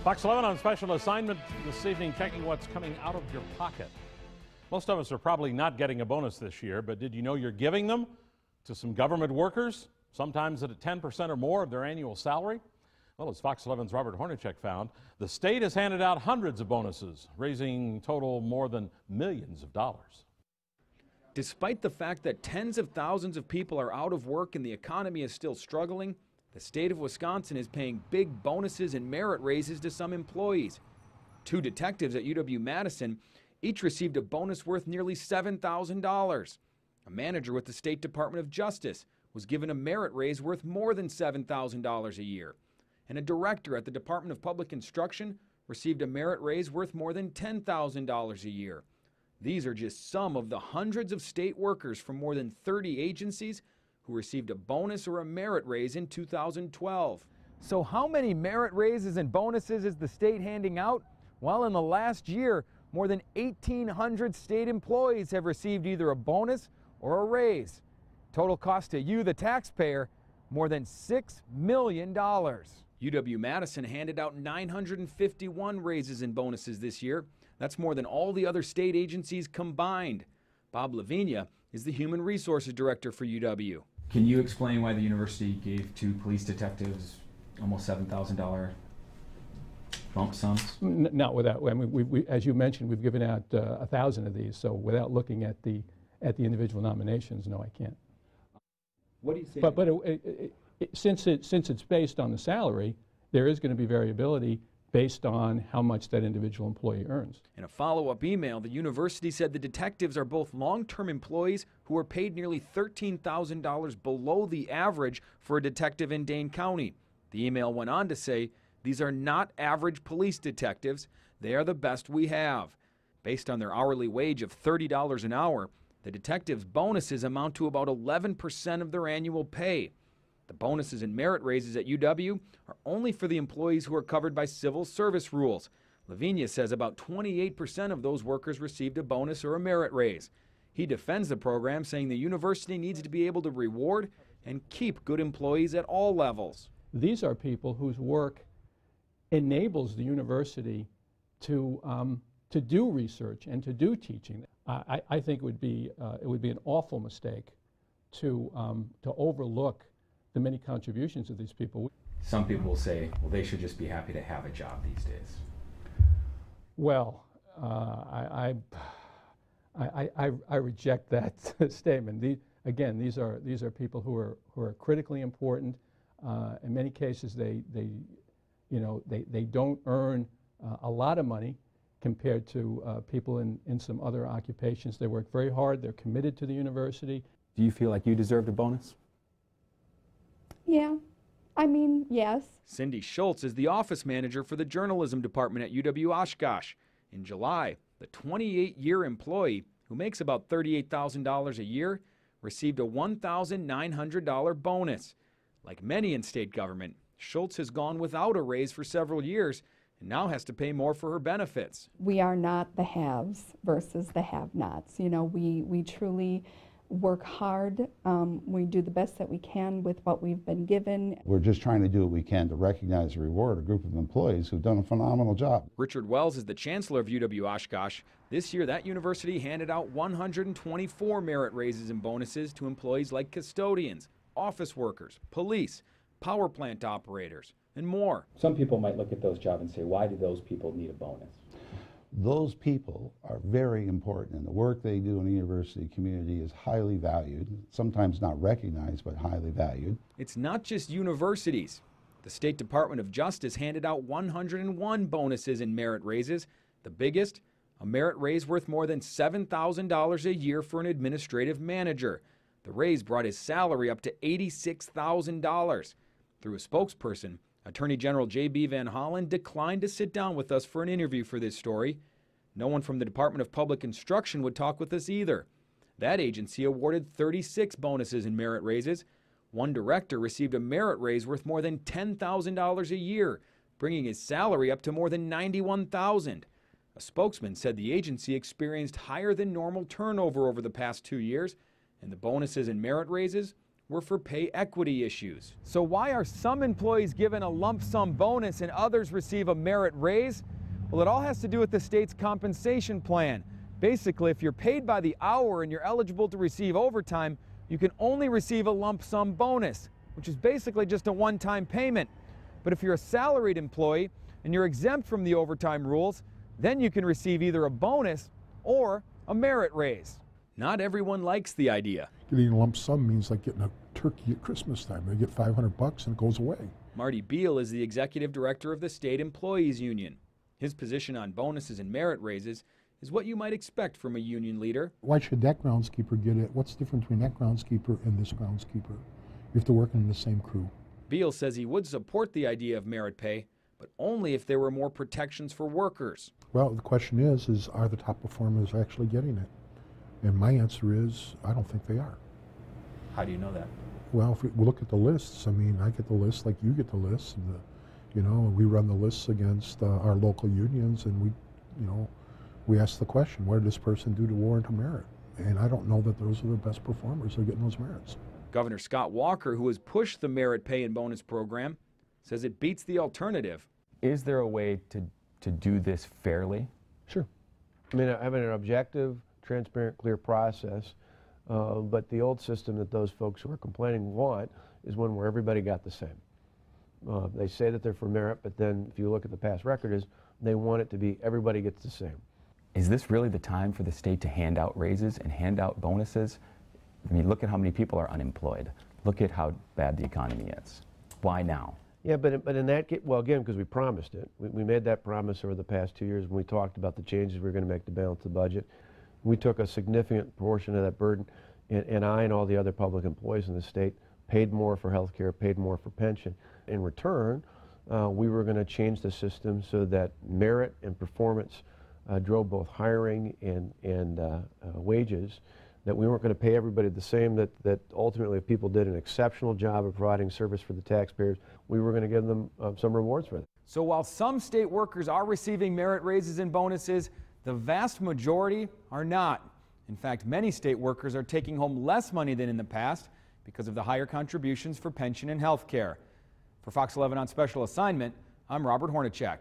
Fox 11 on special assignment this evening, checking what's coming out of your pocket. Most of us are probably not getting a bonus this year, but did you know you're giving them to some government workers, sometimes at 10% or more of their annual salary? Well, as Fox 11's Robert Hornacek found, the state has handed out hundreds of bonuses, raising total more than millions of dollars. Despite the fact that tens of thousands of people are out of work and the economy is still struggling, the state of Wisconsin is paying big bonuses and merit raises to some employees. Two detectives at UW-Madison each received a bonus worth nearly $7,000. A manager with the State Department of Justice was given a merit raise worth more than $7,000 a year. And a director at the Department of Public Instruction received a merit raise worth more than $10,000 a year. These are just some of the hundreds of state workers from more than 30 agencies who received a bonus or a merit raise in 2012. So how many merit raises and bonuses is the state handing out? Well, in the last year, more than 1,800 state employees have received either a bonus or a raise. Total cost to you, the taxpayer, more than $6 million. UW-Madison handed out 951 raises and bonuses this year. That's more than all the other state agencies combined. Bob Lavinia is the Human Resources Director for UW. Can you explain why the university gave two police detectives almost $7,000 bump sums? Not without, I mean, we, as you mentioned, we've given out 1,000 of these, so without looking at the individual nominations, no, I can't. What do you say? But since it's based on the salary, there is going to be variability based on how much that individual employee earns. In a follow-up email, the university said the detectives are both long-term employees who are paid nearly $13,000 below the average for a detective in Dane County. The email went on to say, these are not average police detectives. They are the best we have. Based on their hourly wage of $30 an hour, the detectives' bonuses amount to about 11% of their annual pay. The bonuses and merit raises at UW are only for the employees who are covered by civil service rules. Lavinia says about 28% of those workers received a bonus or a merit raise. He defends the program, saying the university needs to be able to reward and keep good employees at all levels. These are people whose work enables the university to do research and to do teaching. I think it would be an awful mistake to overlook the many contributions of these people. Some people will say, well, they should just be happy to have a job these days. Well, I reject that statement. These are people who are critically important. In many cases, they don't earn a lot of money compared to people in some other occupations. They work very hard. They're committed to the university. Do you feel like you deserved a bonus? Yeah, I mean, yes. Cindy Schultz is the office manager for the journalism department at UW-Oshkosh. In July, the 28-year employee, who makes about $38,000 a year, received a $1,900 bonus. Like many in state government, Schultz has gone without a raise for several years and now has to pay more for her benefits. We are not the haves versus the have-nots. You know, we truly work hard. We do the best that we can with what we've been given. We're just trying to do what we can to recognize and reward a group of employees who've done a phenomenal job. Richard Wells is the chancellor of UW-Oshkosh. This year, that university handed out 124 merit raises and bonuses to employees like custodians, office workers, police, power plant operators, and more. Some people might look at those jobs and say, why do those people need a bonus? Those people are very important, and the work they do in the university community is highly valued, sometimes not recognized, but highly valued. It's not just universities. The State Department of Justice handed out 101 bonuses and merit raises. The biggest, a merit raise worth more than $7,000 a year for an administrative manager. The raise brought his salary up to $86,000. Through a spokesperson, Attorney General J.B. Van Hollen declined to sit down with us for an interview for this story. No one from the Department of Public Instruction would talk with us either. That agency awarded 36 bonuses and merit raises. One director received a merit raise worth more than $10,000 a year, bringing his salary up to more than $91,000. A spokesman said the agency experienced higher than normal turnover over the past 2 years, and the bonuses and merit raises were for pay equity issues. So why are some employees given a lump sum bonus and others receive a merit raise? Well, it all has to do with the state's compensation plan. Basically, if you're paid by the hour and you're eligible to receive overtime, you can only receive a lump sum bonus, which is basically just a one-time payment. But if you're a salaried employee and you're exempt from the overtime rules, then you can receive either a bonus or a merit raise. Not everyone likes the idea. Getting a lump sum means like getting a turkey at Christmas time. They get $500 and it goes away. Marty Beal is the executive director of the State Employees Union. His position on bonuses and merit raises is what you might expect from a union leader. Why should that groundskeeper get it? What's the difference between that groundskeeper and this groundskeeper if they're working in the same crew? Beal says he would support the idea of merit pay, but only if there were more protections for workers. Well, the question is are the top performers actually getting it? And my answer is, I don't think they are. How do you know that? Well, if we look at the lists, I mean, I get the lists like you get the lists, and we run the lists against our local unions, and we ask the question, what did this person do to warrant a merit? And I don't know that those are the best performers that are getting those merits. Governor Scott Walker, who has pushed the merit pay and bonus program, says it beats the alternative. Is there a way to do this fairly? Sure. I mean, having an objective, transparent, clear process, but the old system that those folks who are complaining want is one where everybody got the same. They say that they're for merit, but then if you look at the past record, is they want it to be everybody gets the same. Is this really the time for the state to hand out raises and hand out bonuses? I mean, look at how many people are unemployed. Look at how bad the economy is. Why now? Yeah, but in that case, well, again, because we promised it. We made that promise over the past 2 years when we talked about the changes we were going to make to balance the budget. We took a significant portion of that burden, and I and all the other public employees in the state paid more for health care, paid more for pension. In return, we were going to change the system so that merit and performance drove both hiring and wages, that we weren't going to pay everybody the same, that ultimately if people did an exceptional job of providing service for the taxpayers, we were going to give them some rewards for that. So while some state workers are receiving merit raises and bonuses, the vast majority are not. In fact, many state workers are taking home less money than in the past because of the higher contributions for pension and health care. For Fox 11 on special assignment, I'm Robert Hornacek.